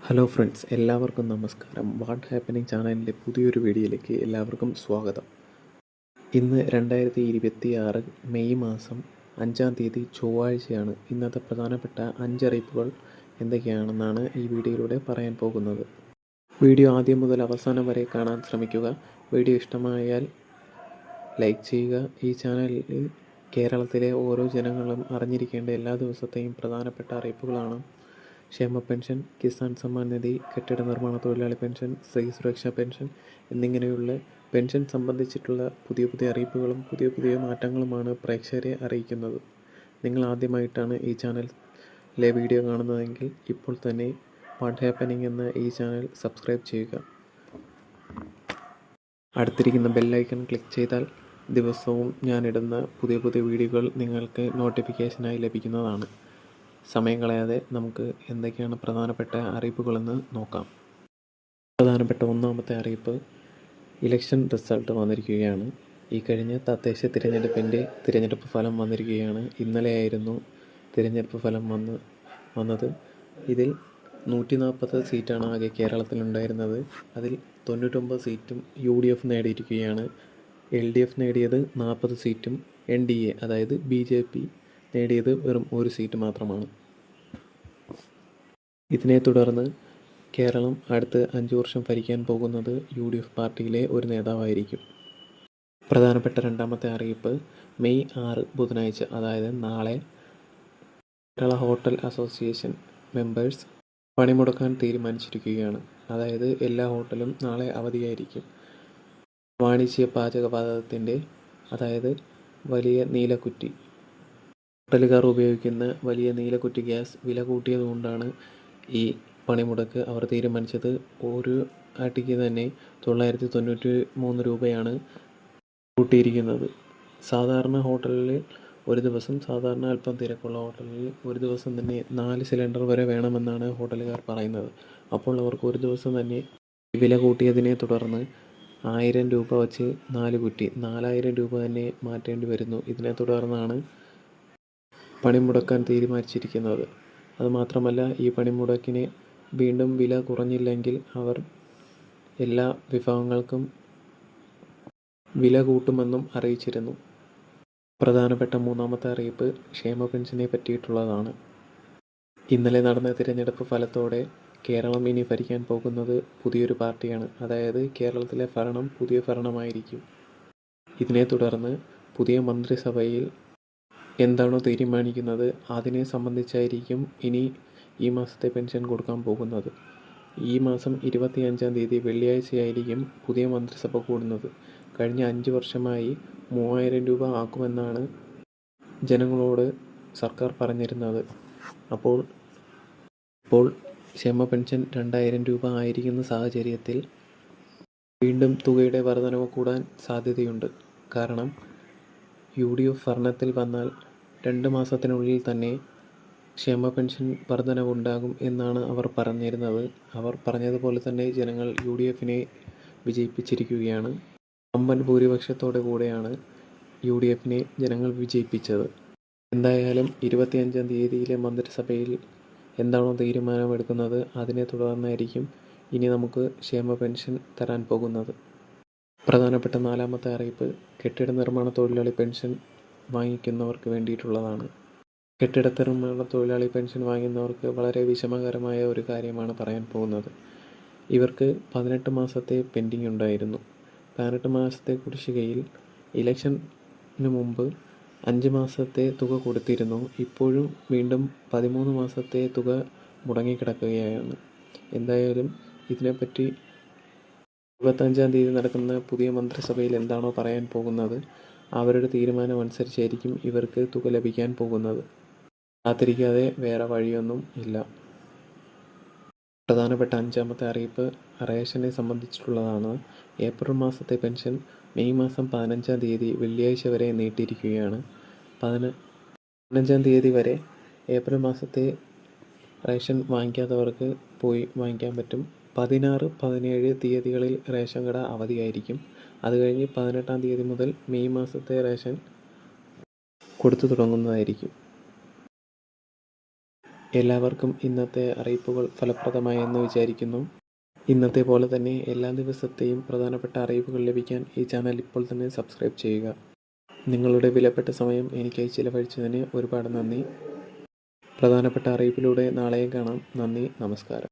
Hello friends, എല്ലാവർക്കും നമസ്കാരം. What happening ചാനലിൻ്റെ പുതിയൊരു വീഡിയോയിലേക്ക് എല്ലാവർക്കും സ്വാഗതം. ഇന്ന് 2026 മെയ് മാസം 5-ാം തീയതി ചൊവ്വാഴ്ചയാണ്. ഇന്നത്തെ പ്രധാനപ്പെട്ട 5 അറിയിപ്പുകൾ എന്തൊക്കെയാണെന്നാണ് ഈ വീഡിയോയിലൂടെ പറയാൻ പോകുന്നത്. വീഡിയോ ആദ്യം മുതൽ അവസാനം വരെ കാണാൻ ശ്രമിക്കുക. വീഡിയോ ഇഷ്ടമായാൽ ലൈക്ക് ചെയ്യുക. ഈ ചാനലിൽ കേരളത്തിലെ ഓരോ ജനങ്ങളും അറിഞ്ഞിരിക്കേണ്ട എല്ലാ ദിവസത്തെയും പ്രധാനപ്പെട്ട അറിയിപ്പുകളാണ്. ക്ഷേമ പെൻഷൻ, കിസാൻ സമ്മാൻ നിധി, കെട്ടിട നിർമ്മാണ തൊഴിലാളി പെൻഷൻ, സ്ത്രീ സുരക്ഷാ പെൻഷൻ എന്നിങ്ങനെയുള്ള പെൻഷൻ സംബന്ധിച്ചിട്ടുള്ള പുതിയ അറിയിപ്പുകളും പുതിയ മാറ്റങ്ങളുമാണ് പ്രേക്ഷകരെ അറിയിക്കുന്നത്. നിങ്ങൾ ആദ്യമായിട്ടാണ് ഈ ചാനലിലെ വീഡിയോ കാണുന്നതെങ്കിൽ ഇപ്പോൾ തന്നെ വാട്ട് ഹാപ്പനിങ് എന്ന ഈ ചാനൽ സബ്സ്ക്രൈബ് ചെയ്യുക. അടുത്തിരിക്കുന്ന ബെല്ലൈക്കൺ ക്ലിക്ക് ചെയ്താൽ ദിവസവും ഞാനിടുന്ന പുതിയ വീഡിയോകൾ നിങ്ങൾക്ക് നോട്ടിഫിക്കേഷനായി ലഭിക്കുന്നതാണ്. സമയം കളയാതെ നമുക്ക് എന്തൊക്കെയാണ് പ്രധാനപ്പെട്ട അറിയിപ്പുകളെന്ന് നോക്കാം. പ്രധാനപ്പെട്ട ഒന്നാമത്തെ അറിയിപ്പ്, ഇലക്ഷൻ റിസൾട്ട് വന്നിരിക്കുകയാണ്. ഈ കഴിഞ്ഞ തദ്ദേശ തിരഞ്ഞെടുപ്പ് ഫലം വന്നിരിക്കുകയാണ്. ഇന്നലെയായിരുന്നു തിരഞ്ഞെടുപ്പ് ഫലം വന്നത്. ഇതിൽ 140 സീറ്റാണ് ആകെ കേരളത്തിലുണ്ടായിരുന്നത്. അതിൽ 99 സീറ്റും UDF നേടിയിരിക്കുകയാണ്. LDF നേടിയത് 40 സീറ്റും NDA അതായത് BJP നേടിയത് വെറും 1 സീറ്റ് മാത്രമാണ്. ഇതിനെ തുടർന്ന് കേരളം അടുത്ത 5 വർഷം ഭരിക്കാൻ പോകുന്നത് UDF പാർട്ടിയിലെ ഒരു നേതാവായിരിക്കും. പ്രധാനപ്പെട്ട രണ്ടാമത്തെ അറിയിപ്പ്, മെയ് 6 ബുധനാഴ്ച അതായത് നാളെ കേരള ഹോട്ടൽ അസോസിയേഷൻ മെമ്പേഴ്സ് പണിമുടക്കാൻ തീരുമാനിച്ചിരിക്കുകയാണ്. അതായത് എല്ലാ ഹോട്ടലും നാളെ അവധിയായിരിക്കും. വാണിജ്യ പാചകവാതകത്തിൻ്റെ അതായത് വലിയ നീലക്കുറ്റി ഹോട്ടലുകാർ ഉപയോഗിക്കുന്ന വലിയ നീലക്കുറ്റി ഗ്യാസ് വില കൂട്ടിയതുകൊണ്ടാണ് ഈ പണിമുടക്ക് അവർ തീരുമാനിച്ചത്. ഒരു ആട്ടിക്ക് തന്നെ 993 രൂപയാണ് കൂട്ടിയിരിക്കുന്നത്. സാധാരണ ഹോട്ടലിൽ ഒരു ദിവസം, സാധാരണ അല്പം തിരക്കുള്ള ഹോട്ടലിൽ ഒരു ദിവസം തന്നെ 4 സിലിണ്ടർ വരെ വേണമെന്നാണ് ഹോട്ടലുകാർ പറയുന്നത്. അപ്പോൾ അവർക്ക് ഒരു ദിവസം തന്നെ വില കൂട്ടിയതിനെ തുടർന്ന് 1000 രൂപ വച്ച് 4 കുറ്റി 4000 രൂപ തന്നെ മാറ്റേണ്ടി വരുന്നു. ഇതിനെ തുടർന്നാണ് പണിമുടക്കാൻ തീരുമാനിച്ചിരിക്കുന്നത്. അതുമാത്രമല്ല, ഈ പണിമുടക്കിന് വീണ്ടും വില കുറഞ്ഞില്ലെങ്കിൽ അവർ എല്ലാ വിഭവങ്ങൾക്കും വില കൂട്ടുമെന്നും അറിയിച്ചിരുന്നു. പ്രധാനപ്പെട്ട മൂന്നാമത്തെ അറിയിപ്പ് ക്ഷേമ പെൻഷനെ പറ്റിയിട്ടുള്ളതാണ്. ഇന്നലെ നടന്ന തിരഞ്ഞെടുപ്പ് ഫലത്തോടെ കേരളം ഇനി ഭരിക്കാൻ പോകുന്നത് പുതിയൊരു പാർട്ടിയാണ്. അതായത് കേരളത്തിലെ ഭരണം പുതിയ ഭരണമായിരിക്കും. ഇതിനെ തുടർന്ന് പുതിയ മന്ത്രിസഭയിൽ എന്താണോ തീരുമാനിക്കുന്നത് അതിനെ സംബന്ധിച്ചായിരിക്കും ഇനി ഈ മാസത്തെ പെൻഷൻ കൊടുക്കാൻ പോകുന്നത്. ഈ മാസം 25-ാം തീയതി വെള്ളിയാഴ്ചയായിരിക്കും പുതിയ മന്ത്രിസഭ കൂടുന്നത്. കഴിഞ്ഞ 5 വർഷമായി 3000 രൂപ ആക്കുമെന്നാണ് ജനങ്ങളോട് സർക്കാർ പറഞ്ഞിരുന്നത്. അപ്പോൾ ക്ഷേമ പെൻഷൻ 2000 രൂപ ആയിരിക്കുന്ന സാഹചര്യത്തിൽ വീണ്ടും തുകയുടെ വർധനവ് കൂടാൻ സാധ്യതയുണ്ട്. കാരണം UDF ഭരണത്തിൽ വന്നാൽ 2 മാസത്തിനുള്ളിൽ തന്നെ ക്ഷേമ പെൻഷൻ വർധനവുണ്ടാകും എന്നാണ് അവർ പറഞ്ഞിരുന്നത്. അവർ പറഞ്ഞതുപോലെ തന്നെ ജനങ്ങൾ UDFനെ വിജയിപ്പിച്ചിരിക്കുകയാണ്. വമ്പൻ ഭൂരിപക്ഷത്തോടു കൂടെയാണ് UDFനെ ജനങ്ങൾ വിജയിപ്പിച്ചത്. എന്തായാലും 25-ാം തീയതിയിലെ മന്ത്രിസഭയിൽ എന്താണോ തീരുമാനമെടുക്കുന്നത് അതിനെ തുടർന്നായിരിക്കും ഇനി നമുക്ക് ക്ഷേമ പെൻഷൻ തരാൻ പോകുന്നത്. പ്രധാനപ്പെട്ട നാലാമത്തെ അറിയിപ്പ്, കെട്ടിട നിർമ്മാണ തൊഴിലാളി പെൻഷൻ വാങ്ങിക്കുന്നവർക്ക് വേണ്ടിയിട്ടുള്ളതാണ്. കെട്ടിട നിർമ്മാണ തൊഴിലാളി പെൻഷൻ വാങ്ങുന്നവർക്ക് വളരെ വിഷമകരമായ ഒരു കാര്യമാണ് പറയാൻ പോകുന്നത്. ഇവർക്ക് 18 മാസത്തെ പെൻഡിങ് ഉണ്ടായിരുന്നു. 18 മാസത്തെ കുടിശ്ശികയിൽ ഇലക്ഷന് മുമ്പ് 5 മാസത്തെ തുക കൊടുത്തിരുന്നു. ഇപ്പോഴും വീണ്ടും 13 മാസത്തെ തുക മുടങ്ങിക്കിടക്കുകയാണ്. എന്തായാലും ഇതിനെപ്പറ്റി 25-ാം തീയതി നടക്കുന്ന പുതിയ മന്ത്രിസഭയിൽ എന്താണോ പറയാൻ പോകുന്നത് അവരുടെ തീരുമാനം അനുസരിച്ചായിരിക്കും ഇവർക്ക് തുക ലഭിക്കാൻ പോകുന്നത്. കാത്തിരിക്കാതെ വേറെ വഴിയൊന്നും ഇല്ല. പ്രധാനപ്പെട്ട 5-ാമത്തെ അറിയിപ്പ് റേഷനെ സംബന്ധിച്ചിട്ടുള്ളതാണ്. ഏപ്രിൽ മാസത്തെ പെൻഷൻ മെയ് മാസം 15-ാം തീയതി വെള്ളിയാഴ്ച വരെ നീട്ടിയിരിക്കുകയാണ്. 15-ാം തീയതി വരെ ഏപ്രിൽ മാസത്തെ റേഷൻ വാങ്ങിക്കാത്തവർക്ക് പോയി വാങ്ങിക്കാൻ പറ്റും. 16, 17 തീയതികളിൽ റേഷൻ കട അവധിയായിരിക്കും. അത് കഴിഞ്ഞ് 18-ാം തീയതി മുതൽ മെയ് മാസത്തെ റേഷൻ കൊടുത്തു തുടങ്ങുന്നതായിരിക്കും. എല്ലാവർക്കും ഇന്നത്തെ അറിയിപ്പുകൾ ഫലപ്രദമായെന്ന് വിചാരിക്കുന്നു. ഇന്നത്തെ പോലെ തന്നെ എല്ലാ ദിവസത്തെയും പ്രധാനപ്പെട്ട അറിയിപ്പുകൾ ലഭിക്കാൻ ഈ ചാനൽ ഇപ്പോൾ തന്നെ സബ്സ്ക്രൈബ് ചെയ്യുക. നിങ്ങളുടെ വിലപ്പെട്ട സമയം എനിക്കായി ചിലവഴിച്ചതിന് ഒരുപാട് നന്ദി. പ്രധാനപ്പെട്ട അറിയിപ്പിലൂടെ നാളെയും കാണാം. നന്ദി, നമസ്കാരം.